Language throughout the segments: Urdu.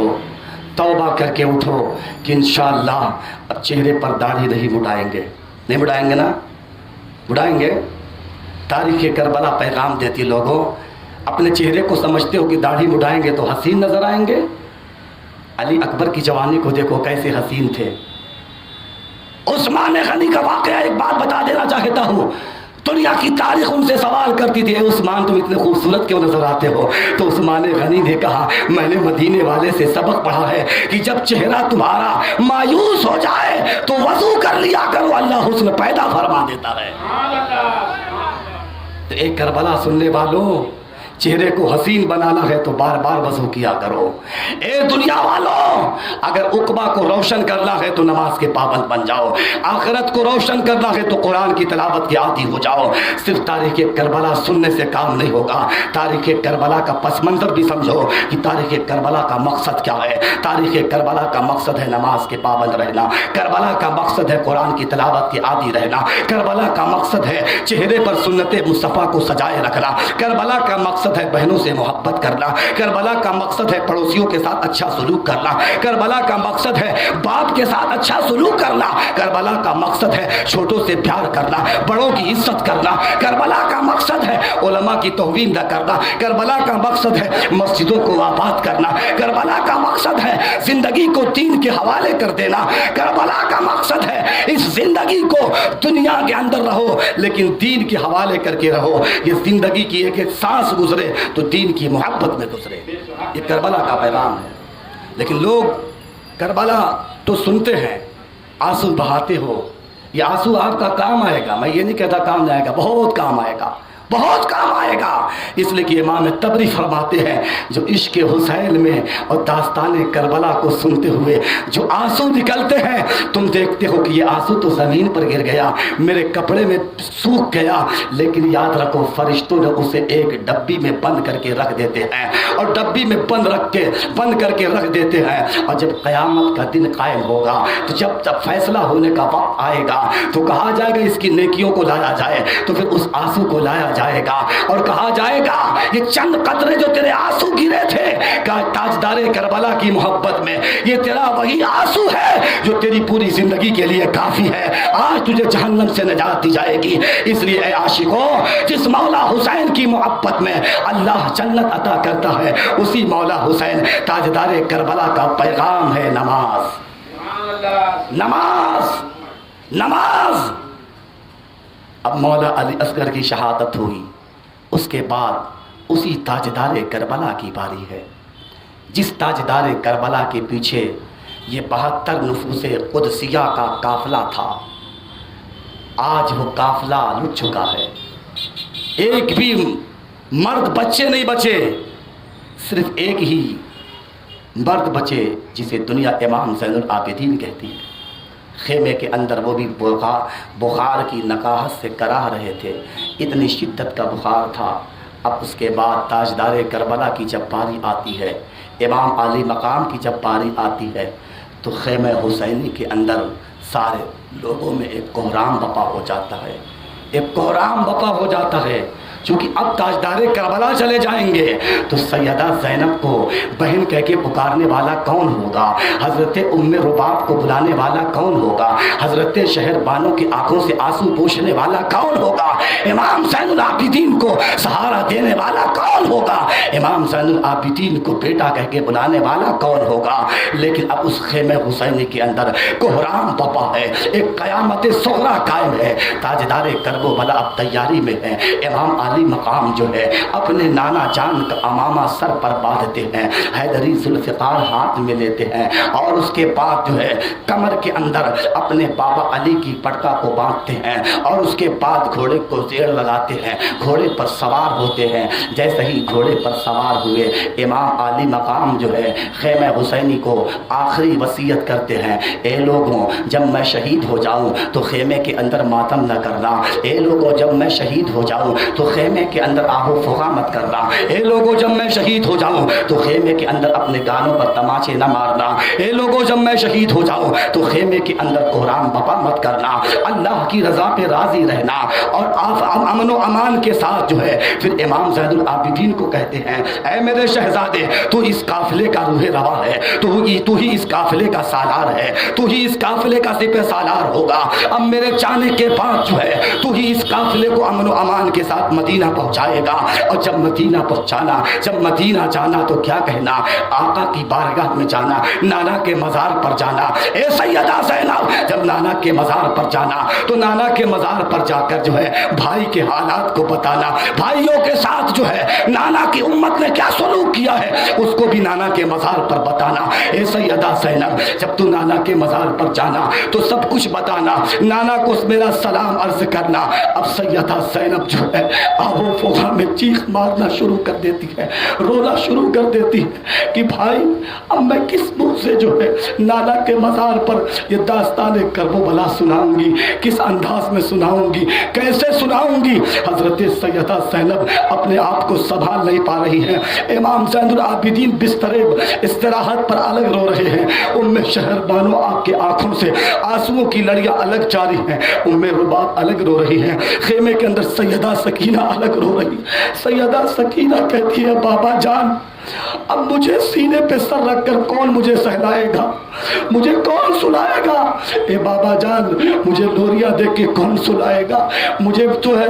ہو توبہ کر کے اٹھو کہ انشاءاللہ اب چہرے پر داڑھی نہیں مڑائیں گے. نہیں مڑائیں گے نا؟ مڑائیں گے. تاریخ کربلا پیغام دیتی لوگوں اپنے چہرے کو سمجھتے ہو کہ داڑھی مڑائیں گے تو حسین نظر آئیں گے. علی اکبر کی جوانی کو دیکھو کیسے حسین تھے. عثمان غنی کا واقعہ ایک بات بتا دینا چاہتا ہوں. دنیا کی تاریخ ان سے سوال کرتی تھی اے عثمان تم اتنے خوبصورت کیوں نظر آتے ہو؟ تو عثمان غنی نے کہا میں نے مدینے والے سے سبق پڑھا ہے کہ جب چہرہ تمہارا مایوس ہو جائے تو وضو کر لیا کرو، اللہ حسن پیدا فرما دیتا ہے. تو ایک کربلا سننے والوں چہرے کو حسین بنانا ہے تو بار بار وضو کیا کرو. اے دنیا والوں اگر عقبہ کو روشن کرنا ہے تو نماز کے پابند بن جاؤ. آخرت کو روشن کرنا ہے تو قرآن کی تلاوت کے عادی ہو جاؤ. صرف تاریخ کربلا سننے سے کام نہیں ہوگا. تاریخ کربلا کا پس منظر بھی سمجھو کہ تاریخ کربلا کا مقصد کیا ہے. تاریخ کربلا کا مقصد ہے نماز کے پابند رہنا. کربلا کا مقصد ہے قرآن کی تلاوت کے عادی رہنا. کربلا کا مقصد ہے چہرے پر سنت مصطفیٰ کو سجائے رکھنا. کربلا کا مقصد ہے بہنوں سے محبت کرنا. کربلا کا مقصد ہے پڑوسیوں کے ساتھ اچھا سلوک کرنا. کربلا کا مقصد ہے باپ کے ساتھ اچھا سلوک کرنا. کربلا کا مقصد ہے چھوٹوں سے پیار کرنا، بڑوں کی عزت کرنا. کربلا کا مقصد ہے علماء کی توہین نہ کرنا. کربلا کا مقصد ہے مسجدوں کو آباد کرنا. کربلا کا مقصد ہے زندگی کو دین کے حوالے کر دینا. کربلا کا مقصد ہے اس زندگی کو دنیا کے اندر رہو لیکن دین کے حوالے کر کے رہو. یہ زندگی کی ایک ایک سانس گزرے تو دین کی محبت میں گزرے. یہ کربلا کا پیغام ہے. لیکن لوگ کربلا تو سنتے ہیں، آنسو بہاتے ہو. یہ آنسو آپ کا کام آئے گا. میں یہ نہیں کہتا کام نہیں آئے گا، بہت کام آئے گا، بہت کام آئے گا. اس لیے کہ امام طبری فرماتے ہیں جو عشق حسین میں اور داستان کربلا کو سنتے ہوئے جو آنسو نکلتے ہیں تم دیکھتے ہو کہ یہ آنسو تو زمین پر گر گیا، میرے کپڑے میں سوکھ گیا، لیکن یاد رکھو فرشتوں نے اسے ایک ڈبی میں بند کر کے رکھ دیتے ہیں اور ڈبی میں بند کر کے رکھ دیتے ہیں. اور جب قیامت کا دن قائم ہوگا تو جب فیصلہ ہونے کا وقت آئے گا تو کہا جائے گا اس کی نیکیوں کو لایا جائے، تو پھر اس آنسو کو لایا جائے گا اور کہا جائے گا یہ چند قطرے جو تیرے آنسو گرے تھے کہ تاجدار کربلا کی محبت میں یہ تیرا وہی آنسو ہے جو تیری پوری زندگی کے لیے کافی ہے. آج تجھے جہنم سے نجات دی جائے گی. اس لیے اے عاشقوں جس مولا حسین کی محبت میں اللہ جنت عطا کرتا ہے اسی مولا حسین تاجدار کربلا کا پیغام ہے نماز. نماز نماز. اب مولا علی اصغر کی شہادت ہوئی، اس کے بعد اسی تاجدار کربلا کی باری ہے. جس تاجدار کربلا کے پیچھے یہ 72 نفوس قدسیہ کا قافلہ تھا، آج وہ قافلہ لٹ چکا ہے. ایک بھی مرد بچے نہیں بچے، صرف ایک ہی مرد بچے جسے دنیا امام زین العابدین کہتی ہے. خیمے کے اندر وہ بھی بخار کی نقاہت سے کراہ رہے تھے، اتنی شدت کا بخار تھا. اب اس کے بعد تاجدار کربلا کی جب باری آتی ہے، امام علی مقام کی جب باری آتی ہے تو خیمہ حسینی کے اندر سارے لوگوں میں ایک کوہرام بپا ہو جاتا ہے. ایک کوہرام بپا ہو جاتا ہے چونکہ اب تاجدار کربلا چلے جائیں گے تو سیدہ زینب کو بہن کہہ کے پکارنے والا کون ہوگا؟ حضرت ام رباب کو بلانے والا کون ہوگا؟ حضرت شہر بانو کی آنکھوں سے آنسو پوچھنے والا کون ہوگا؟ امام زین العابدین کو سہارا دینے والا کون ہوگا؟ امام زین العابدین کو بیٹا کہہ کے بلانے والا کون ہوگا؟ لیکن اب اس خیمہ حسینی کے اندر کوہرام بپا ہے، ایک قیامت صغریٰ قائم ہے. تاجدار کربلا اب تیاری میں ہے. امام علی مقام جو ہے اپنے نانا جان کا امامہ سر پر باندھتے ہیں، حیدری ذوالفقار ہاتھ میں لیتے ہیں اور اس کے بعد جو ہے کمر کے اندر اپنے بابا علی کی پٹکا کو باندھتے ہیں اور اس کے بعد گھوڑے کو زیر لگاتے ہیں، گھوڑے پر سوار ہوتے ہیں. جیسے ہی گھوڑے پر سوار ہوئے امام علی مقام جو ہے خیمہ حسینی کو آخری وصیت کرتے ہیں، اے لوگوں جب میں شہید ہو جاؤں تو خیمے کے اندر ماتم نہ کرنا. اے لوگوں جب میں شہید ہو جاؤں تو خیمے کے اندر آہو فغا مت کرنا. اے لوگوں جب میں شہید ہو جاؤں تو خیمے کے اندر اپنے گانوں پر تماچے نہ مارنا. اے لوگوں جب میں شہید ہو جاؤں تو خیمے کے اندر کوہرام بپا مت کرنا. اللہ کی رضا پہ راضی رہنا اور آپ امن و امان کے ساتھ جو ہے. پھر امام زین العابدین کو کہتے ہیں اے میرے شہزادے تو اس قافلے کا روح روا ہے, تو ہی اس قافلے کا سالار ہے, تو ہی اس قافلے کا سپہ سالار ہوگا. اب میرے جانے کے بعد جو ہے تو ہی اس قافلے کو امن و امان کے ساتھ مدینہ پہنچائے گا. اور جب مدینہ پہنچانا, جب مدینہ جانا تو کیا کہنا, آقا کی بارگاہ میں جانا, نانا کے مزار پر جانا. اے سیدہ زینب جب نانا کے مزار پر جانا تو نانا کے مزار پر جا کر جو ہے بھائی کے حالات کو بتانا, بھائیوں کے ساتھ جو ہے نانا کی امت نے کیا سلوک کیا ہے اس کو بھی نانا کے مزار پر بتانا. اے سیدہ زینب جب تو نانا کے مزار پر جانا تو سب کچھ بتانا, نانا کو میرا سلام عرض کرنا. اب سیدہ زینب جو ہے آہو فغا میں چیخ مارنا شروع کر دیتی ہے, رونا شروع کر دیتی ہے کہ بھائی اب میں کس منہ سے جو ہے نانا کے مزار پر یہ داستان کرب و بلا سناؤں گی, کس انداز میں سناؤں گی, کیسے سناؤں گی. حضرت سیدہ زینب اپنے آپ کو سنبھال نہیں پا رہی ہیں. امام زین العابدین بستر استراحت پر الگ رو رہے ہیں. ام شہر بانو آپ کے آنکھوں سے آنسوؤں کی لڑیاں الگ جاری ہیں. ام رباب الگ رو رہی ہیں. خیمے کے اندر سیدہ سکینہ الگ رو رہی. سیدہ سکینہ کہتی ہے بابا جان اب مجھے سینے پہ سر رکھ کر کون مجھے سہلائے گا, مجھے کون سلائے گا. اے بابا جان مجھے لوریاں دے کے کون سلائے گا, مجھے تو ہے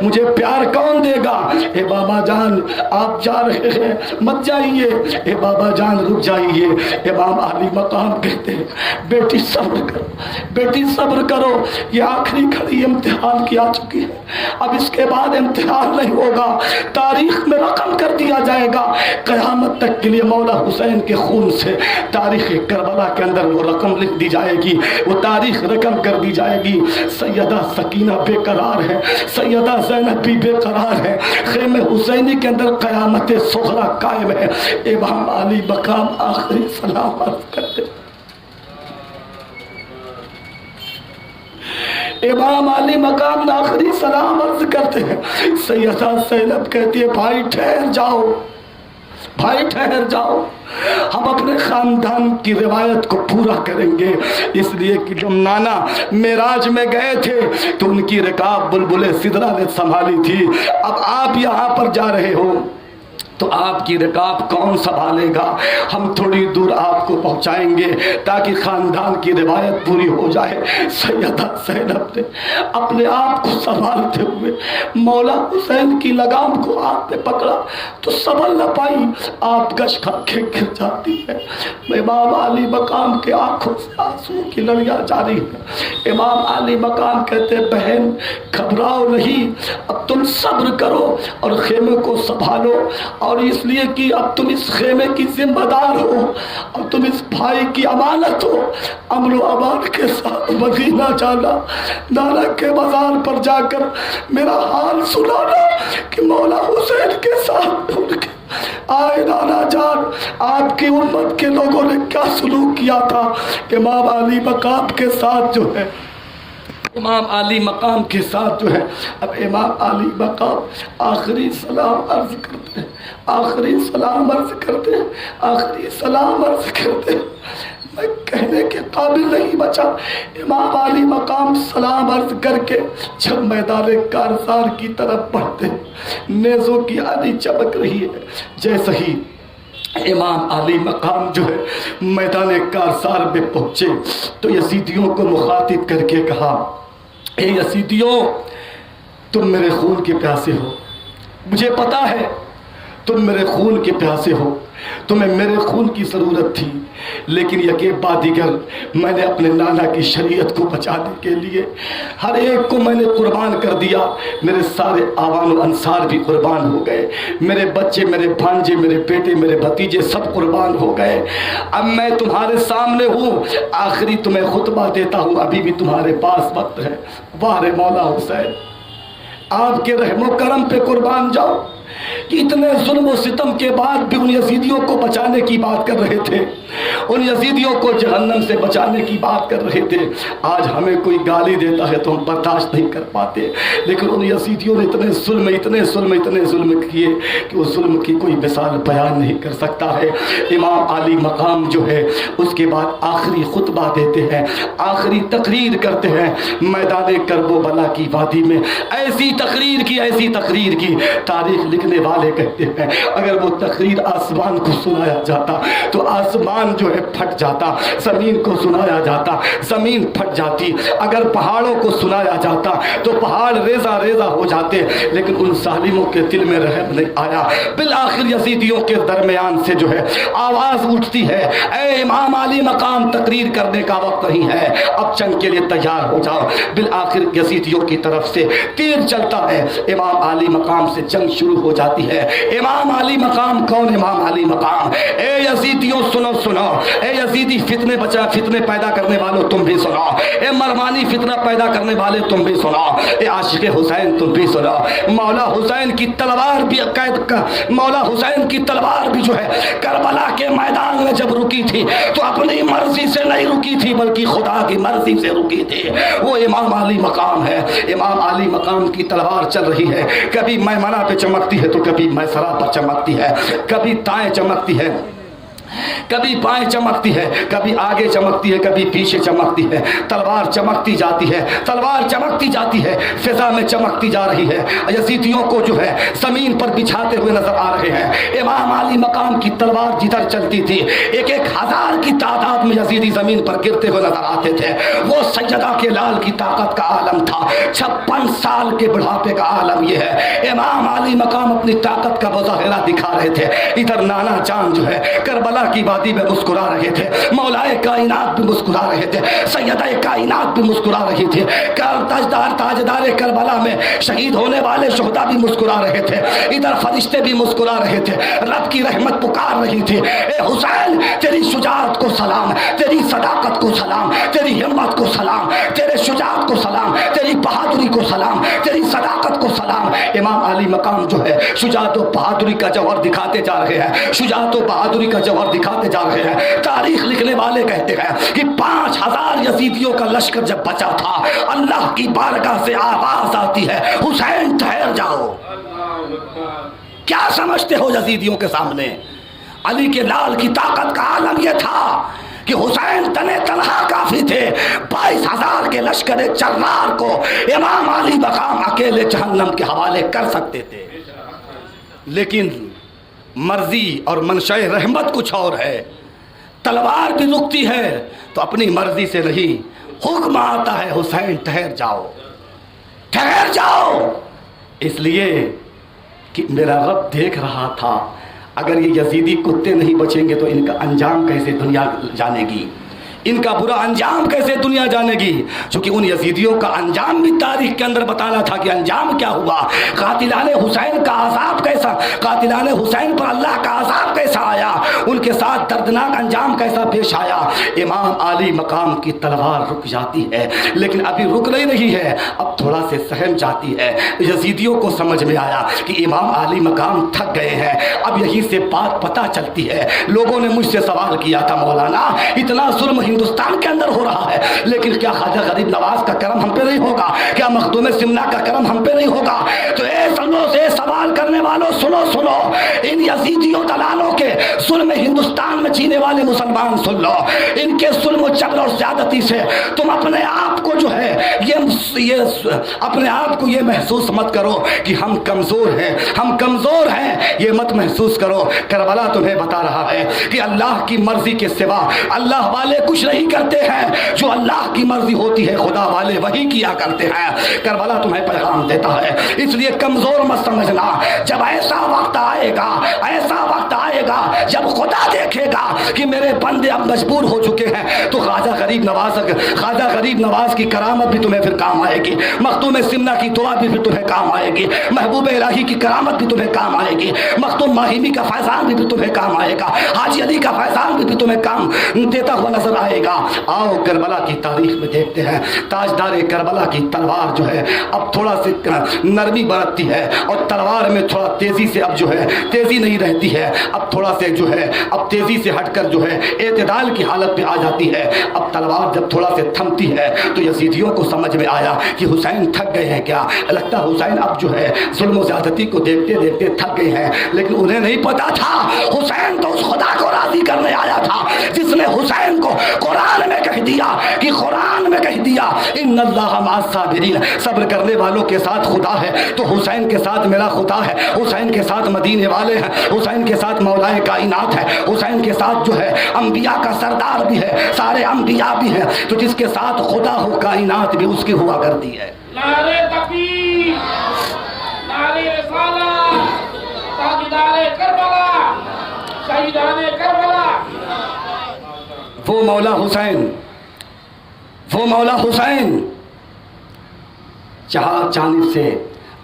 مجھے پیار کون دے گا. اے بابا جان آپ جا رہے ہیں مت جائیے, اے بابا جان رک جائیے. امام علی مقام کہتے ہیں بیٹی صبر کرو, بیٹی صبر کرو, یہ آخری گھڑی امتحان کی آ چکی ہے, اب اس کے بعد امتحان نہیں ہوگا, تاریخ میں رقم کر دیا جائے گا. قیامت تک کے لیے مولا حسین کے خون سے تاریخ کربلا کے اندر وہ رقم لکھ دی جائے گی, وہ تاریخ رقم کر دی جائے گی. سیدہ سکینہ بے قرار ہے, سیدہ زینب بھی بے قرار ہے. خیمہ حسینی کے اندر قیامت صغریٰ قائم ہے. امام علی مقام آخری سلام عرض کرتے, امام علی مقام آخری سلام عرض کرتے ہیں. سیدہ زینب کہتی ہے بھائی ٹھہر جاؤ, بھائی ٹھہر جاؤ, ہم اپنے خاندان کی روایت کو پورا کریں گے. اس لیے کہ جب نانا معراج میں گئے تھے تو ان کی رکاب بلبل سدرہ نے سنبھالی تھی. اب آپ یہاں پر جا رہے ہو تو آپ کی رکاب کون سنبھالے گا. ہم تھوڑی دور آپ کو پہنچائیں گے تاکہ خاندان کی روایت پوری ہو جائے. سیدہ زینب نے اپنے آپ کو سنبھالتے ہوئے مولا حسین کی لگام کو ہاتھ میں پکڑا تو سنبھل نہ پائی, آپ گش کھا کے گر جاتی ہے. امام علی مقام کے آنکھوں سے آنسو کی لڑیاں جاری ہیں. امام علی مقام کہتے بہن گھبراؤ نہیں, اب تم صبر کرو اور خیمے کو سنبھالو, اور اس لیے کہ اب تم اس خیمے کی ذمہ دار ہو, اب تم اس بھائی کی امانت ہو. امن و امان کے ساتھ مدینہ جانا, نانا کے مزار پر جا کر میرا حال سنانا کہ مولا حسین کے ساتھ ان کے آئے نانا جان آپ کی امت کے لوگوں نے کیا سلوک کیا تھا. امام علی مقام کے ساتھ جو ہے, امام علی مقام کے ساتھ جو ہے اب امام علی مقام آخری سلام عرض کرتے ہیں, آخری سلام عرض کرتے ہیں, آخری سلام عرض کرتے ہیں. میں کہنے کے قابل نہیں بچا. امام علی مقام سلام عرض کر کے جب میدان کارزار کی طرف بڑھتے, نیزوں کی آلی چمک رہی ہے. جیسے ہی امام علی مقام جو ہے میدان کارزار میں پہنچے تو یزیدیوں کو مخاطب کر کے کہا اے یزیدیوں تم میرے خون کے پیاسے ہو, مجھے پتا ہے تم میرے خون کے پیاسے ہو, تمہیں میرے خون کی ضرورت تھی, لیکن یکے بعد دیگر میں نے اپنے نانا کی شریعت کو بچانے کے لیے ہر ایک کو میں نے قربان کر دیا. میرے سارے آوان و انصار بھی قربان ہو گئے, میرے بچے, میرے بھانجے, میرے بیٹے, میرے بھتیجے سب قربان ہو گئے. اب میں تمہارے سامنے ہوں, آخری تمہیں خطبہ دیتا ہوں, ابھی بھی تمہارے پاس وقت ہے. واہ رے مولا حسین, آپ کے رحم و کرم پہ قربان جاؤ. کہ اتنے ظلم و ستم کے بعد بھی ان یزیدیوں کو بچانے کی بات کر رہے تھے، ان یزیدیوں کو جہنم سے بچانے کی بات کر رہے تھے۔ آج ہمیں کوئی گالی دیتا ہے تو ہم برداشت نہیں کر پاتے، لیکن ان یزیدیوں نے اتنے ظلم کیے کہ اس ظلم کی کوئی مثال بیان نہیں کر سکتا ہے۔ امام علی مقام جو ہے اس کے بعد آخری خطبہ دیتے ہیں، آخری تقریر کرتے ہیں میدان کرب و بلا کی وادی میں۔ ایسی تقریر کی تاریخ لکھنے والے کہتے ہیں اگر وہ تقریر آسمان کو سنایا جاتا تو آسمان جو ہے پھٹ جاتا، زمین کو سنایا جاتا زمین پھٹ جاتی، اگر پہاڑوں کو سنایا جاتا تو پہاڑ ریزہ ریزہ ہو جاتے، لیکن ان ظالموں کے دل میں رحم نہیں آیا۔ بالآخر یزیدیوں کے درمیان سے جو ہے آواز اٹھتی ہے، اے امام علی مقام تقریر کرنے کا وقت نہیں ہے، اب جنگ کے لیے تیار ہو جاؤ۔ بالآخر یزیدیوں کی طرف سے تیر چلتا ہے، امام علی مقام سے جنگ شروع ہو جاتی ہے۔ امام علی مقام کون؟ امام علی مقام اے یزیدیوں سنو، اے یزیدی فتنے پیدا کرنے والوں تم بھی سنو، اے مروانی فتنہ پیدا کرنے والے تم بھی سنو، اے عاشق حسین تم بھی سنو۔ مولا حسین کی تلوار بھی جو ہے کربلا کے میدان میں جب رکی تھی تو اپنی مرضی سے نہیں رکی تھی بلکہ خدا کی مرضی سے رکی تھی۔ وہ امام علی مقام ہے۔ امام علی مقام کی تلوار چل رہی ہے، کبھی میمنہ پہ چمکتی ہے تو کبھی میسرہ پر چمکتی ہے، کبھی دائیں چمکتی ہے کبھی بائیں چمکتی ہے، کبھی آگے چمکتی ہے کبھی پیچھے چمکتی ہے۔ تلوار چمکتی جاتی ہے، فضا میں چمکتی جا رہی ہے۔ یزیدیوں کو جو ہے زمین پر بچھاتے ہوئے نظر آ رہے ہیں۔ امام علی مقام کی تلوار جدھر چلتی تھی 1,000 کی تعداد میں یزیدی زمین پر گرتے ہوئے نظر آتے تھے۔ وہ سیدہ کے لال کی طاقت کا عالم تھا، 56 سال کے بڑھاپے کا عالم یہ ہے۔ امام علی مقام اپنی طاقت کا مظاہرہ دکھا رہے تھے۔ ادھر نانا جان جو ہے کربلا کی وادی میں مسکرا رہے تھے، مولائے کائنات بھی مسکرا رہے تھے، سیدہ کائنات بھی مسکرا رہی تھی، تاجدار کربلا میں شہید ہونے والے شہداء بھی مسکرا رہے تھے، ادھر فرشتے بھی مسکرا رہے تھے، رب کی رحمت پکار رہی تھی۔ اے حسین تیری شجاعت کو سلام، تیری صداقت کو سلام، تیری ہمت کو سلام، تیرے شجاعت کو سلام، تیری بہادری کو سلام، تیری صداقت کو سلام۔ امام علی مقام جو ہے شجاعت و بہادری کا جوہر دکھاتے جا رہے ہیں، شجاعت و بہادری کا جوہر دکھاتے جا رہے ہیں۔ تاریخ لکھنے والے کہتے ہیں کہ 5000 یزیدیوں کا لشکر جب بچا تھا اللہ کی بارگاہ سے آواز آتی ہے حسین ٹھہر جاؤ۔ کیا سمجھتے ہو یزیدیوں کے سامنے؟ علی کے لال کی طاقت کا عالم یہ تھا کہ حسین تنہا کافی تھے، 22,000 کے لشکر چرار کو امام علی مقام اکیلے جہنم کے حوالے کر سکتے تھے، لیکن مرضی اور منشاء رحمت کچھ اور ہے۔ تلوار بھی رکتی ہے تو اپنی مرضی سے نہیں، حکم آتا ہے حسین ٹھہر جاؤ، اس لیے کہ میرا رب دیکھ رہا تھا اگر یہ یزیدی کتے نہیں بچیں گے تو ان کا انجام کیسے دنیا جانے گی، ان کا برا انجام کیسے دنیا جانے گی، چونکہ ان یزیدیوں کا انجام بھی تاریخ کے اندر بتانا تھا کہ انجام کیا ہوا، قاتلان حسین کا عذاب کیسا، قاتلان حسین پر اللہ کا عذاب کیسا آیا، ان کے ساتھ دردناک انجام کیسا پیش آیا۔ امام علی مقام کی تلوار رک جاتی ہے، لیکن ابھی رک نہیں رہی ہے، اب تھوڑا سے سہم جاتی ہے۔ یزیدیوں کو سمجھ میں آیا کہ امام علی مقام تھک گئے ہیں، اب یہیں سے بات پتہ چلتی ہے۔ لوگوں نے مجھ سے سوال کیا تھا مولانا اتنا ظلم ہندوستان کے اندر ہو رہا ہے، لیکن کیا خواجہ غریب نواز کا کرم ہم پہ نہیں ہوگا، کیا مخدوم سمنا کا کرم ہم پہ نہیں ہوگا؟ تو اے سنو سے سوال کرنے والوں سنو، ان یزیدیوں دلالوں کے ظلم ہندوستان میں جینے والے مسلمان سن لو، ان کے ظلم و جبر اور زیادتی سے تم اپنے آپ کو جو ہے اپنے آپ کو یہ محسوس مت کرو کہ ہم کمزور ہیں، یہ مت محسوس کرو۔ کربلا تمہیں بتا رہا ہے کہ اللہ کی مرضی کے سوا اللہ والے کچھ نہیں کرتے ہیں، جو اللہ کی مرضی ہوتی ہے خدا والے وہی کیا کرتے ہیں۔ کربلا تمہیں پیغام دیتا ہے، اس لیے کمزور مت سمجھنا، جب ایسا وقت وقت آئے گا جب خدا دیکھے گا کہ میرے بندے اب مجبور ہو چکے ہیں تو خواجہ غریب نواز کی کرامت بھی تمہیں پھر کام آئے گی، مختوم سمنہ کی دعا بھی پھر تمہیں کام آئے گی، محبوب الہی کی کرامت بھی تمہیں کام آئے گی، مختوم ماہمی کا فیضان بھی تمہیں کام آئے گا، حاجی علی کا فیضان بھی تمہیں کام دیتا ہوا نظر آئے گا۔ آؤ کربلا کی تاریخ میں دیکھتے ہیں، تاجدار کربلا کی تلوار جو ہے اب تھوڑا سی نرمی برتتی ہے، اور تلوار میں تھوڑا تیزی سے اب جو ہے تیزی نہیں رہتی ہے، اب تھوڑا سے جو ہے اب تیزی سے ہٹ کر جو ہے اعتدال کی حالت پہ آ جاتی ہے۔ اب تلوار جب تھوڑا سے تھمتی ہے تو یزیدیوں کو سمجھ میں آیا کہ حسین تھک گئے ہیں کیا، لگتا حسین اب جو ہے ظلم و زیادتی کو دیکھتے دیکھتے تھک گئے ہیں، لیکن انہیں نہیں پتا تھا حسین تو اس خدا کو راضی کرنے آیا تھا جس نے حسین کو قرآن میں کہہ دیا کہ ان اللہ مع الصابرین، صبر کرنے والوں کے ساتھ خدا ہے، تو حسین کے ساتھ میرا خدا ہے، حسین کے ساتھ مدینے والے ہیں، حسین کے ساتھ مولائے کائنات ہے، حسین کے ساتھ جو ہے انبیاء کا سردار بھی ہے، سارے انبیاء بھی ہیں، تو جس کے ساتھ خدا ہو کائنات بھی اس کی ہوا کرتی ہے۔ نعرہ تکبیر، نعرہ رسالت، تاجدار کربلا، شہیدان کربلا۔ وہ مولا حسین جہاں جانب سے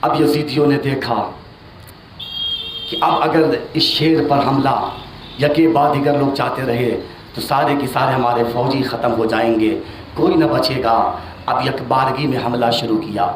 اب یزیدیوں نے دیکھا کہ اب اگر اس شیر پر حملہ یکے بعد دیگر لوگ چاہتے رہے تو سارے کے سارے ہمارے فوجی ختم ہو جائیں گے، کوئی نہ بچے گا۔ اب یکبارگی میں حملہ شروع کیا۔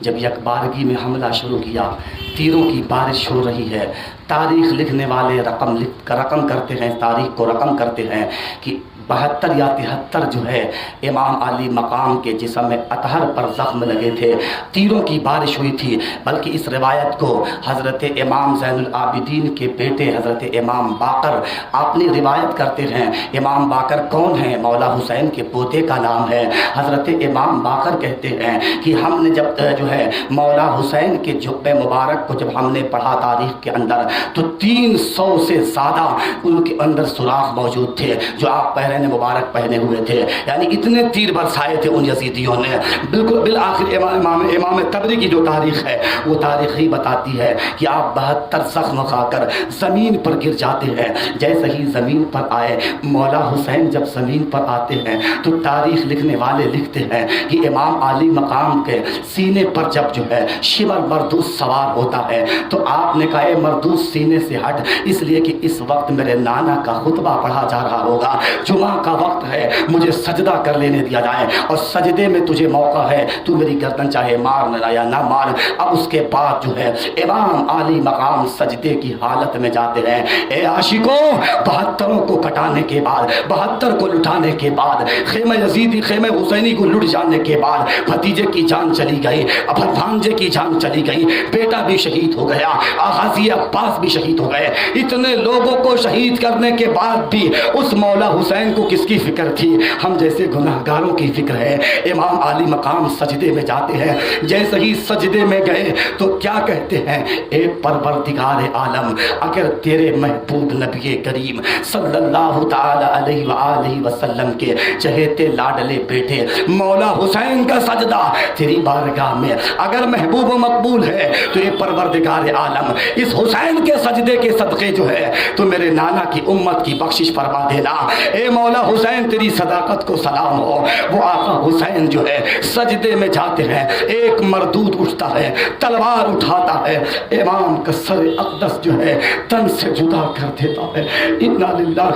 جب یکبارگی میں حملہ شروع کیا، تیروں کی بارش ہو رہی ہے۔ تاریخ لکھنے والے رقم کرتے ہیں، تاریخ کو رقم کرتے ہیں کہ 72 یا 73 جو ہے امام علی مقام کے جسم میں اطہر پر زخم لگے تھے، تیروں کی بارش ہوئی تھی۔ بلکہ اس روایت کو حضرت امام زین العابدین کے بیٹے حضرت امام باقر اپنی روایت کرتے ہیں۔ امام باقر کون ہیں؟ مولا حسین کے پوتے کا نام ہے۔ حضرت امام باقر کہتے ہیں کہ ہم نے جب جو ہے مولا حسین کے جبے مبارک کو جب ہم نے پڑھا تاریخ کے اندر تو 300 سے زیادہ ان کے اندر سوراخ موجود تھے جو آپ پہلے مبارک پہنے ہوئے تھے، یعنی اتنے تیر برسائے تھے ان یزیدیوں نے۔ بالکل بالآخر امام تبری کی جو تاریخ ہے وہ تاریخ ہی بتاتی ہے کہ آپ 72 زخم کھا کر زمین پر گر جاتے ہیں۔ جیسے ہی زمین پر آئے، مولا حسین جب زمین پر آتے ہیں تو تاریخ لکھنے والے لکھتے ہیں کہ امام علی مقام کے سینے پر جب جو ہے شمر مردوس سوار ہوتا ہے تو آپ نے کہا اے مردوس سینے سے ہٹ، اس لیے کہ اس وقت میرے نانا کا خطبہ پڑھا جا رہا ہوگا، جمعہ کا وقت ہے، مجھے سجدہ کر لینے دیا جائے، اور سجدے میں تجھے موقع ہے، تو میری گردن چاہے مار نہ یا نہ مار۔ اب اس کے بعد جو ہے امام علی مقام سجدے کی حالت میں جاتے ہیں۔ اے عاشقوں، 72 کو کٹانے کے بعد، 72 کو لٹانے کے بعد، خیمہ یزیدی خیمہ حسینی کو لٹ جانے کے بعد بھتیجے کی جان چلی گئی، اب بھانجے کی جان چلی گئی، بیٹا بھی شہید ہو گیا، غازی عباس بھی شہید ہو گئے۔ اتنے لوگوں کو شہید کرنے کے بعد بھی اس مولا حسین کو کس کی فکر تھی؟ ہم جیسے گناہگاروں کی فکر ہے۔ امام علی مقام سجدے میں جاتے ہیں، جیسے ہی سجدے میں گئے تو کیا کہتے ہیں؟ اے پروردگار عالم، اگر تیرے محبوب نبی کریم صلی اللہ تعالی علیہ وآلہ وسلم کے چہیتے لاڈلے بیٹے مولا حسین کا سجدہ تیری بارگاہ میں اگر محبوب و مقبول ہے تو اے پروردگار عالم، اس حسین کے سجدے کے صدقے جو ہے تو میرے نانا کی امت کی بخشش فرما دینا۔ اے مولا حسین، تیری صداقت کو سلام ہو۔ وہ آقا حسین جو ہے سجدے میں جاتے ہیں، ایک مردود اٹھتا ہے، تلوار اٹھاتا ہے، امام کا سر اقدس جو ہے تن سے جدا کر دیتا ہے۔ انا للہ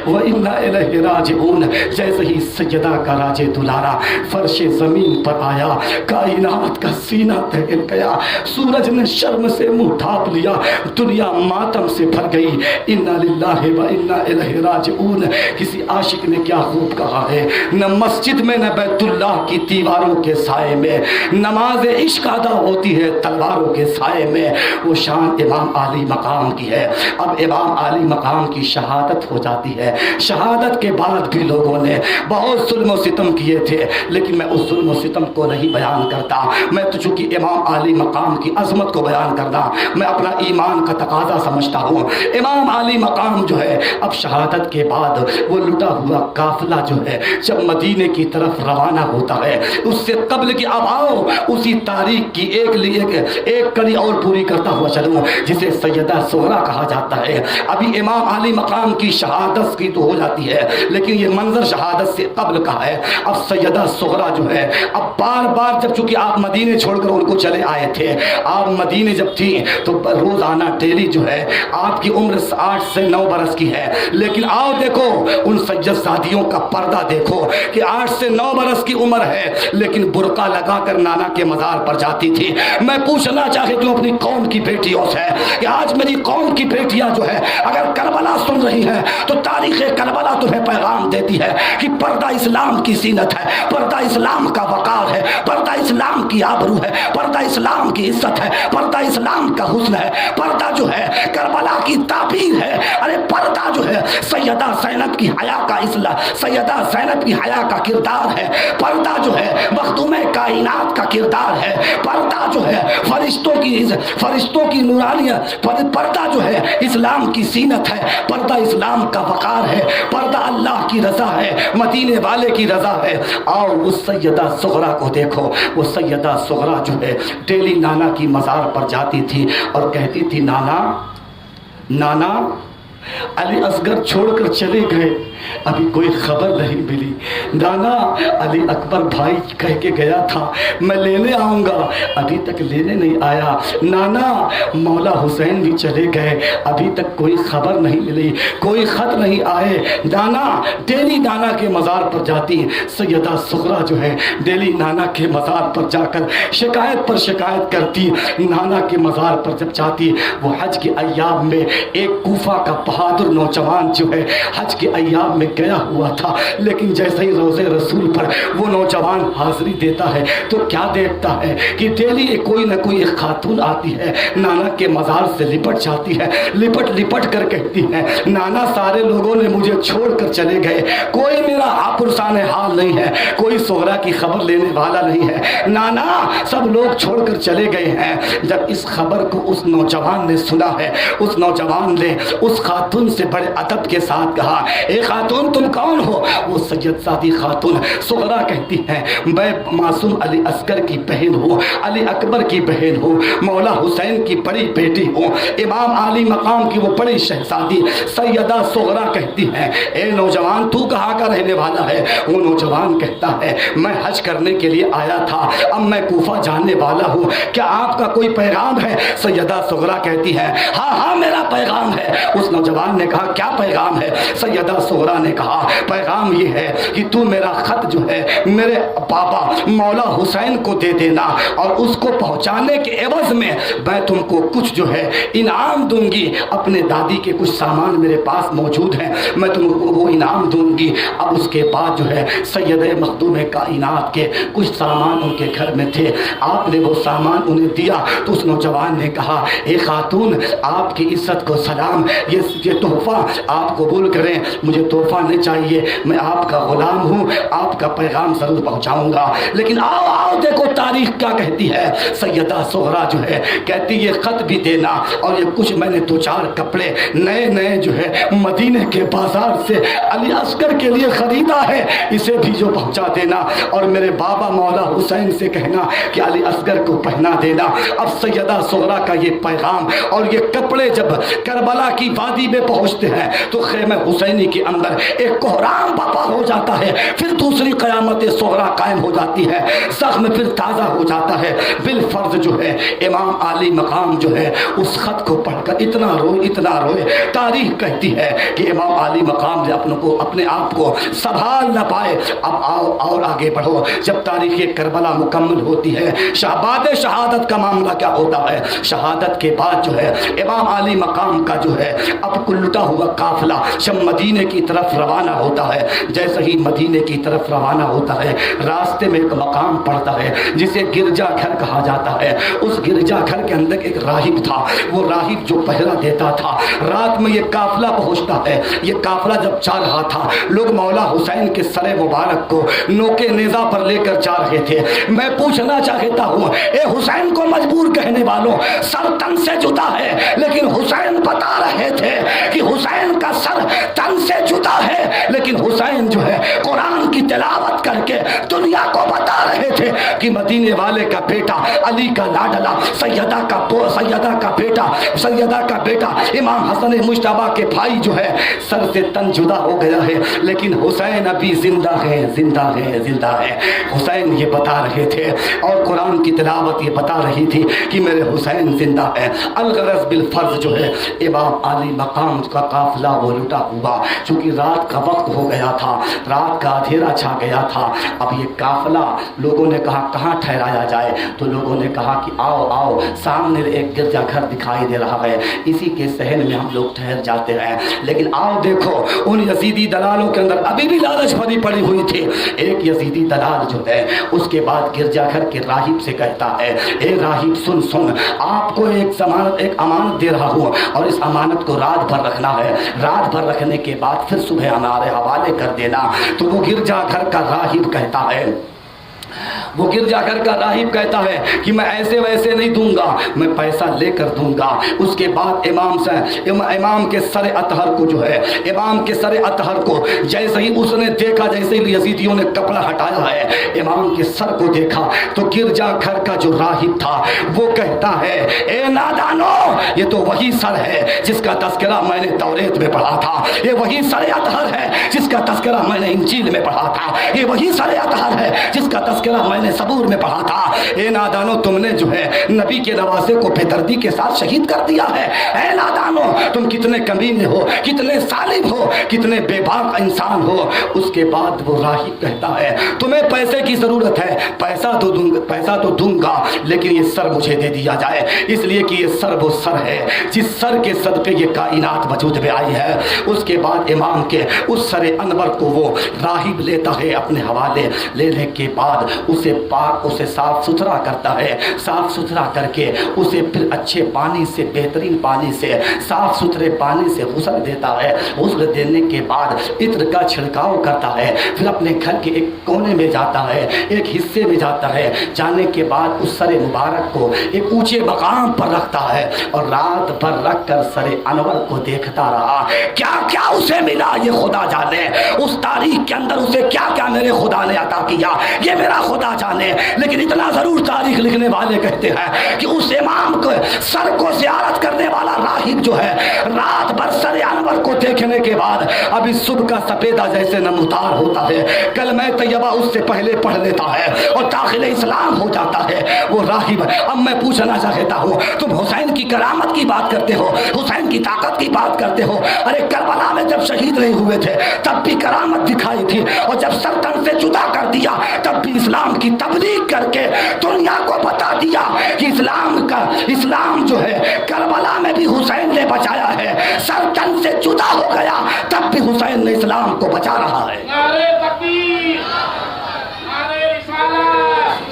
و انا الیہ راجعون۔ جیسے ہی سجدہ کا راج دلارا فرش زمین پر آیا، کائنات کا سینہ دہل گیا، سورج نے شرم سے منہ ڈھانپ لیا، دنیا ماتم سے بھر گئی۔ انا للہ و انا الیہ راجعون۔ کسی عاشق نے کیا خوب کہا ہے، نہ مسجد میں نہ بیت اللہ کی دیواروں کے سائے میں نماز عشق ادا ہوتی ہے تلواروں کے سائے میں۔ وہ شان امام علی مقام کی ہے۔ اب امام علی مقام کی شہادت ہو جاتی ہے۔ شہادت کے بعد بھی لوگوں نے بہت ظلم و ستم کیے تھے، لیکن میں اس ظلم و ستم کو نہیں بیان کرتا، میں تو چونکہ امام علی مقام کی عظمت کو بیان بیان کرنا میں اپنا ایمان کا تقاضا سمجھتا ہوں۔ امام علی مقام جو ہے اب شہادت کے بعد وہ لٹا ہوا قافلہ جو ہے جب مدینے کی طرف روانہ ہوتا ہے، اس سے قبل کہ اب آؤ اسی تاریخ کی ایک کڑی اور پوری کرتا ہوا چلوں، جسے سیدہ صغریٰ کہا جاتا ہے۔ ابھی امام علی مقام کی شہادت کی تو ہو جاتی ہے، لیکن یہ منظر شہادت سے قبل کا ہے۔ اب سیدہ صغریٰ جو ہے اب بار بار جب چونکہ آپ مدینے چھوڑ کر ان کو چلے آئے تھے، آپ مدینے جب تھی تو روزانہ ڈیلی جو ہے آپ کی عمر 8 سے 9 برس کی ہے، لیکن آؤ دیکھو ان سید زادیوں کا پردہ دیکھو کہ 8 سے 9 برس کی عمر ہے، لیکن برقع لگا کر نانا کے مزار پر جاتی تھی۔ میں پوچھنا چاہتی ہوں اپنی قوم کی بیٹیوں سے کہ آج میری قوم کی بیٹیاں جو ہے اگر کربلا سن رہی ہیں تو تاریخ کربلا تمہیں پیغام دیتی ہے کہ پردہ اسلام کی زینت ہے، پردہ اسلام کا وقار ہے، پردہ اسلام کی آبرو ہے، پردہ اسلام کی عزت ہے، پردہ اسلام کا حسن ہے، پردہ جو ہے کربلا کی تعبیر ہے۔ ارے پردہ جو ہے سیدہ زینب کی حیا کا سیدہ زینب کی حیا کا کردار ہے، پردہ جو ہے مخدوم کائنات کا کردار ہے، پردہ جو ہے فرشتوں کی نورانیت، پردہ جو ہے اسلام کی زینت ہے، پردہ اسلام کا وقار ہے، پردہ اللہ کی رضا ہے، مدینے والے کی رضا ہے۔ آؤ اس سیدہ صغریٰ کو دیکھو، وہ سیدہ صغریٰ جو ہے ڈیلی نانا کی مزار پر جاتی تھی اور کہتی تھی نانا علی اصغر چھوڑ کر چلے گئے، ابھی کوئی خبر نہیں ملی۔ نانا علی اکبر بھائی کہہ کے گیا تھا میں لینے آؤں گا، ابھی تک لینے نہیں آیا۔ نانا مولا حسین بھی چلے گئے، ابھی تک کوئی خبر نہیں ملی، کوئی خط نہیں آئے۔ نانا ڈیلی نانا کے مزار پر جاتی، سیدہ صغریٰ جو ہے ڈیلی نانا کے مزار پر جا کر شکایت پر شکایت کرتی۔ نانا کے مزار پر جب جاتی، وہ حج کے ایام میں ایک کوفہ کا بہادر نوجوان جو ہے حج کے ایام میں گیا ہوا تھا، لیکن جیسے ہی روضہ رسول پر وہ نوجوان حاضری دیتا ہے تو کیا دیکھتا ہے کہ ڈیلی کوئی نہ کوئی ایک خاتون آتی ہے، نانا کے مزار سے لپٹ جاتی ہے، لپٹ کر کہتی ہے نانا سارے لوگوں نے مجھے چھوڑ کر چلے گئے، کوئی میرا پرسان حال نہیں ہے، کوئی صغریٰ کی خبر لینے والا نہیں ہے، نانا سب لوگ چھوڑ کر چلے گئے ہیں۔ جب اس خبر کو اس نوجوان نے سنا ہے، اس نوجوان نے اس خاتون سے بڑے ادب کے ساتھ کہا اے خاتون تم کون ہو؟ وہ سید زادی خاتون صغریٰ کہتی ہے میں معصوم علی اصغر کی بہن ہوں، علی اکبر کی بہن ہوں، مولا حسین کی بڑی بیٹی ہوں، امام علی مقام کی وہ بڑی شہزادی سیدہ صغریٰ کہتی ہے اے نوجوان تو کہاں کا رہنے والا ہے؟ وہ نوجوان کہتا ہے میں حج کرنے کے لیے آیا تھا، اب میں کوفہ جانے والا ہوں، کیا آپ کا کوئی پیغام ہے؟ سیدہ صغریٰ کہتی ہے ہاں میرا پیغام ہے۔ اس نوجوان نے کہا کیا پیغام ہے؟ سیدہ صغریٰ نے کہا پیغام یہ ہے کہ تو میرا خط جو ہے میرے بابا مولا حسین کو دے دینا اور اس کو پہنچانے کے عوض میں تم کو کچھ جو ہے انعام دوں گی، اپنے دادی کے کچھ سامان میرے پاس موجود ہیں میں تم کو وہ انعام دوں گی۔ اب اس کے بعد جو ہے سید مخدوم کائنات کے کچھ سامان ان کے گھر میں تھے، آپ نے وہ سامان انہیں دیا تو اس نوجوان نے کہا اے خاتون آپ کی عزت کو سلام، یہ تحفہ آپ قبول کریں، مجھے تحفہ نہیں چاہیے، میں آپ کا غلام ہوں، آپ کا پیغام ضرور پہنچاؤں گا۔ لیکن آؤ دیکھو تاریخ کیا کہتی ہے۔ سیدہ صغریٰ جو ہے کہتی یہ خط بھی دینا اور یہ کچھ میں نے 2-4 کپڑے نئے جو ہے مدینے کے بازار سے علی اصغر کے لیے خریدا ہے، اسے بھی جو پہنچا دینا اور میرے بابا مولا حسین سے کہنا کہ علی اصغر کو پہنا دینا۔ اب سیدہ صغریٰ کا یہ پیغام اور یہ کپڑے جب کربلا کی وادی میں پہنچتے ہیں تو خیمہ حسینی کے اندر ایک کوہرام برپا ہو جاتا ہے، پھر دوسری قیامت صغریٰ قائم ہو جاتی ہے، زخم پھر تازہ ہو جاتا ہے۔ بالفرض جو ہے امام علی مقام جو ہے اس خط کو پڑھ کر اتنا روئے، تاریخ کہتی ہے کہ امام علی مقام نے اپنے آپ کو سنبھال نہ پائے۔ اب آؤ اور آگے بڑھو، جب تاریخ کربلا مکمل ہوتی ہے بعد شہادت کا معاملہ کیا ہوتا ہے؟ شہادت کے بعد جو ہے امام علی مقام کا جو ہے اب لٹا ہوا قافلہ جب مدینے کی طرف طرف روانہ ہوتا ہے، جیسے ہی مدینے کی طرف روانہ ہوتا ہے راستے میں ایک مقام پڑتا ہے جسے گرجا گھر کہا جاتا ہے۔ اس گرجا گھر کے اندر ایک راہب تھا، وہ راہب جو پہرا دیتا تھا۔ رات میں یہ قافلہ پہنچتا ہے، یہ قافلہ جب جا رہا تھا لوگ مولا حسین کے سر مبارک کو نوکے نیزہ پر لے کر جا رہے تھے۔ میں پوچھنا چاہتا ہوں اے حسین کو مجبور کہنے والوں، سر تن سے جدا ہے، لیکن حسین بتا رہے تھے کہ حسین کا سر تن سے جدا ہے، لیکن حسین جو ہے قرآن کی تلاوت کر کے دنیا کو بتا رہے تھے کہ مدینے والے کا بیٹا، علی کا لاڈلا، سیدہ کا بیٹا امام حسن مجتبیٰ کے بھائی جو ہے سر سے تن جدا ہو گیا ہے، لیکن حسین ابھی زندہ ہے۔ حسین یہ بتا رہے تھے اور قرآن کی تلاوت یہ بتا رہی تھی کہ میرے حسین زندہ ہے۔ الغرض بالفرض جو ہے امام علی مقام کا قافلہ وہ لٹا ہوا، چونکہ رات کا وقت ہو گیا تھا، رات کا اندھیرا چھا گیا تھا۔ اب یہ قافلہ لوگوں نے کہا کہاں ٹھہرایا جائے، تو لوگوں نے کہا کہ آؤ سامنے ایک گرجا گھر دکھائی دے رہا ہے، اسی کے صحن میں ہم لوگ ٹھہر جاتے ہیں۔ لیکن آؤ دیکھو ان یزیدی دلالوں کے اندر ابھی بھی لالچ بھری پڑی ہوئی تھی۔ ایک یزیدی دلال جو ہے اس کے بعد گرجا گھر کے راہب سے کہتا ہے اے راہب سن، آپ کو ایک امانت دے رہا ہوں اور اس امانت کو رات بھر رکھنا ہے، رات بھر رکھنے کے بعد پھر صبح ہمارے حوالے کر دینا۔ تو وہ گرجا گھر کا راہب کہتا ہے کہ میں ایسے ویسے نہیں دوں گا، میں پیسہ لے کر دوں گا۔ اس کے بعد امام کے سر اطہر کو جو ہے جیسے ہی اس نے دیکھا، جیسے ہی یزیدیوں نے کپڑا ہٹایا ہے امام کے سر کو دیکھا، تو گرجا گھر کا جو راہب تھا وہ کہتا ہے اے نادانو، یہ تو وہی سر ہے جس کا تذکرہ میں نے توریت میں پڑھا تھا، یہ وہی سر اطہر ہے جس کا تذکرہ میں نے انجیل میں پڑھا تھا، یہ وہی سر اطہر ہے جس کا تذکرہ میں نے زبور میں پڑھا تھا۔ اے نادانو، تم نے جو ہے نبی کے نواسے کو بے دردی کے ساتھ شہید کر دیا ہے۔ اے نادانو، تم کتنے کمینے ہو، کتنے ظالم ہو، کتنے بے باک انسان ہو۔ اس کے بعد وہ راہب کہتا ہے تمہیں پیسے کی ضرورت ہے، پیسہ تو دوں گا، لیکن یہ سر مجھے دے دیا جائے، اس لیے کہ یہ سر وہ سر ہے جس سر کے صدقے یہ کائنات وجود میں آئی ہے۔ اس کے بعد امام کے اس سر انور کو وہ راہب لیتا ہے اپنے حوالے، لینے کے بعد اسے صاف ستھرا کرتا ہے، صاف ستھرا کر کے اسے پھر اچھے پانی سے، بہترین پانی سے، صاف ستھرے پانی سے غسل دیتا ہے۔ غسل دینے کے بعد عطر کا چھڑکاؤ کرتا ہے، پھر اپنے گھر کے ایک کونے میں جاتا ہے، ایک حصے میں جاتا ہے۔ جانے کے بعد اس سر مبارک کو ایک اونچے مقام پر رکھتا ہے اور رات بھر رکھ کر سر انور کو دیکھتا رہا۔ کیا کیا اسے ملا یہ خدا جانے، اس تاریخ کے اندر اسے کیا کیا میرے خدا نے عطا کیا یہ میرا خدا جانے۔ لیکن اتنا ضرور تاریخ لکھنے والے کہتے ہیں کہ اس امام کو سر کو زیارت کرنے والا راہب جو ہے رات بھر سر انور کو دیکھنے کے بعد ابھی صبح کا سپیدہ جیسے نمودار ہوتا ہے، کلمہ طیبہ اس سے پہلے پڑھ لیتا ہے اور داخل اسلام ہو جاتا ہے وہ راہب۔ اب میں پوچھنا چاہتا ہوں، تم حسین کی کرامت کی بات کرتے ہو، حسین کی طاقت کی بات کرتے ہو، ارے کربلا میں جب شہید نہیں ہوئے تھے تب بھی کرامت دکھائی تھی، اور جب سر تن سے جدا کر دیا تب بھی اسلام کی تبلیغ کر کے دنیا کو بتا دیا کہ اسلام جو ہے کربلا میں بھی حسین نے بچایا ہے، سر تن سے جدا ہو گیا تب بھی حسین نے اسلام کو بچا رہا ہے۔ نعرے تکبیر، نعرے رسالت،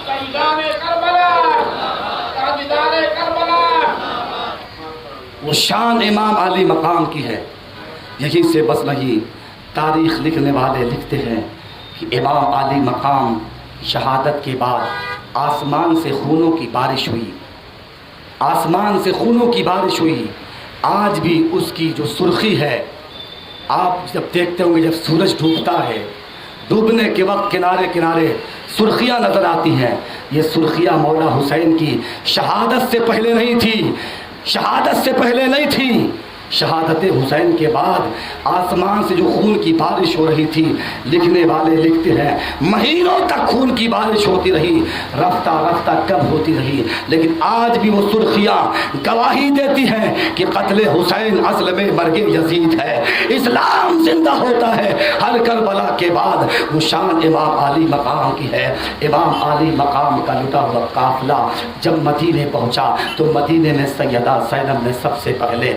شہیدان کربلا، تاجدار کربلا۔ وہ شان امام علی مقام کی ہے، یہی سے بس نہیں، تاریخ لکھنے والے لکھتے ہیں کہ امام علی مقام شہادت کے بعد آسمان سے خونوں کی بارش ہوئی، آسمان سے خونوں کی بارش ہوئی۔ آج بھی اس کی جو سرخی ہے، آپ جب دیکھتے ہوں گے جب سورج ڈوبتا ہے، ڈوبنے کے وقت کنارے کنارے سرخیاں نظر آتی ہیں، یہ سرخیاں مولا حسین کی شہادت سے پہلے نہیں تھی، شہادت سے پہلے نہیں تھی، شہادت حسین کے بعد آسمان سے جو خون کی بارش ہو رہی تھی، لکھنے والے لکھتے ہیں مہینوں تک خون کی بارش ہوتی رہی، رفتہ رفتہ کم ہوتی رہی، لیکن آج بھی وہ سرخیاں گواہی دیتی ہیں کہ قتل حسین اصل میں مرگ یزید ہے، اسلام زندہ ہوتا ہے ہر کربلا کے بعد۔ وہ شان امام علی مقام کی ہے۔ امام علی مقام کا لٹا ہوا قافلہ جب مدینے پہنچا تو مدینے میں سیدہ زینب نے سب سے پہلے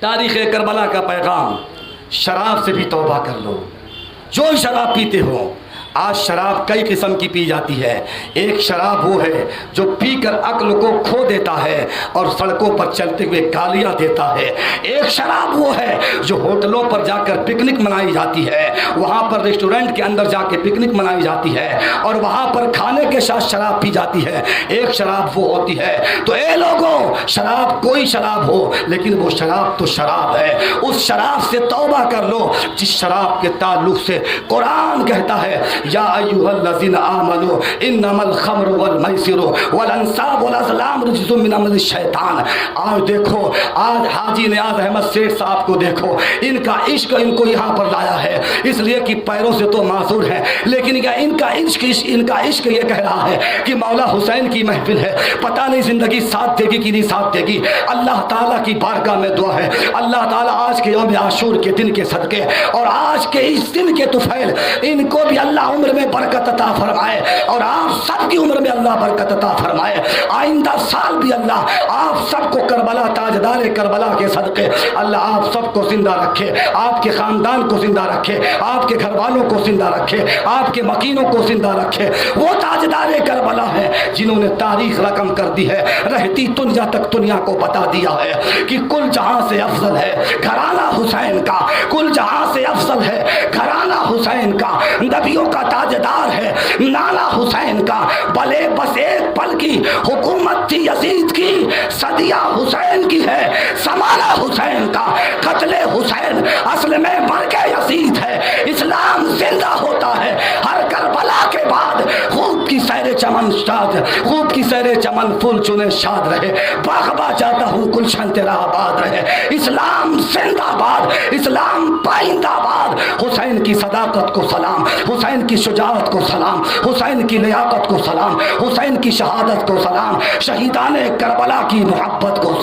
تاریخ کربلا کا پیغام، شراب سے بھی توبہ کر لو. جو شراب پیتے ہو، آج شراب کئی قسم کی پی جاتی ہے. ایک شراب وہ ہے جو پی کر عقل کو کھو دیتا ہے اور سڑکوں پر چلتے ہوئے گالیاں دیتا ہے. ایک شراب وہ ہے جو ہوٹلوں پر جا کر پکنک منائی جاتی ہے، وہاں پر ریسٹورنٹ کے اندر جا کے پکنک منائی جاتی ہے اور وہاں پر کھانے کے ساتھ شراب پی جاتی ہے. ایک شراب وہ ہوتی ہے. تو اے لوگوں، شراب کوئی شراب ہو لیکن وہ شراب تو شراب ہے. اس شراب سے توبہ کر لو جس شراب کے تعلق سے قرآن کہتا ہے یا ایھا الذین آمنوا انما الخمر والمیسر والانصاب والازلام رجس من عمل الشیطان. آج دیکھو، آج حاجی نیاز احمد سیٹھ صاحب کو دیکھو، ان کا عشق ان کو یہاں پر لایا ہے اس لیے کہ پیروں سے تو معذور ہے، لیکن ان کا عشق یہ کہہ رہا ہے کہ مولا حسین کی محفل ہے، پتہ نہیں زندگی ساتھ دے گی کہ نہیں ساتھ دے گی. اللہ تعالیٰ کی بارگاہ میں دعا ہے، اللہ تعالیٰ آج کے یوم عاشور کے دن کے صدقے اور آج کے اس دن کے طفیل ان کو بھی اللہ عمر میں برکت عطا فرمائے اور آپ سب کی عمر میں اللہ برکت عطا فرمائے. آئندہ سال بھی اللہ آپ سب کو کربلا، تاجدار کربلا کے صدقے اللہ آپ سب کو زندہ رکھے، آپ کے خاندان کو زندہ رکھے، آپ کے گھر والوں کو زندہ رکھے، آپ کے مکینوں کو زندہ رکھے. وہ تاجدار کربلا ہے جنہوں نے تاریخ رقم کر دی ہے، رہتی دنیا تک دنیا کو بتا دیا ہے کہ کل جہاں سے افضل ہے گھرانہ حسین کا، کل جہاں سے افضل ہے گھرانہ حسین کا، نبیوں کا تاجدار ہے نانا حسین کا. بھلے بس ایک پل کی حکومت تھی یزید کی، صدیہ حسین کی ہے، زمانہ حسین کا. قتل حسین اصل میں مرگ یزید ہے. اسلام زندہ ہوتا ہے ہر کربلا کے بعد. خوب کی سیر چمن شاد، خوب کی سیر چمن پھول چنے شاد رہے، باغبا جاتا ہوں گلشن تیرا آباد رہے. اسلام زندہ باد، اسلام پائندہ باد. حسین کی صداقت کو سلام، حسین کی شجاعت کو سلام، حسین کی لیاقت کو سلام، حسین کی شہادت کو سلام، شہیدان کربلا کی محبت کو سلام.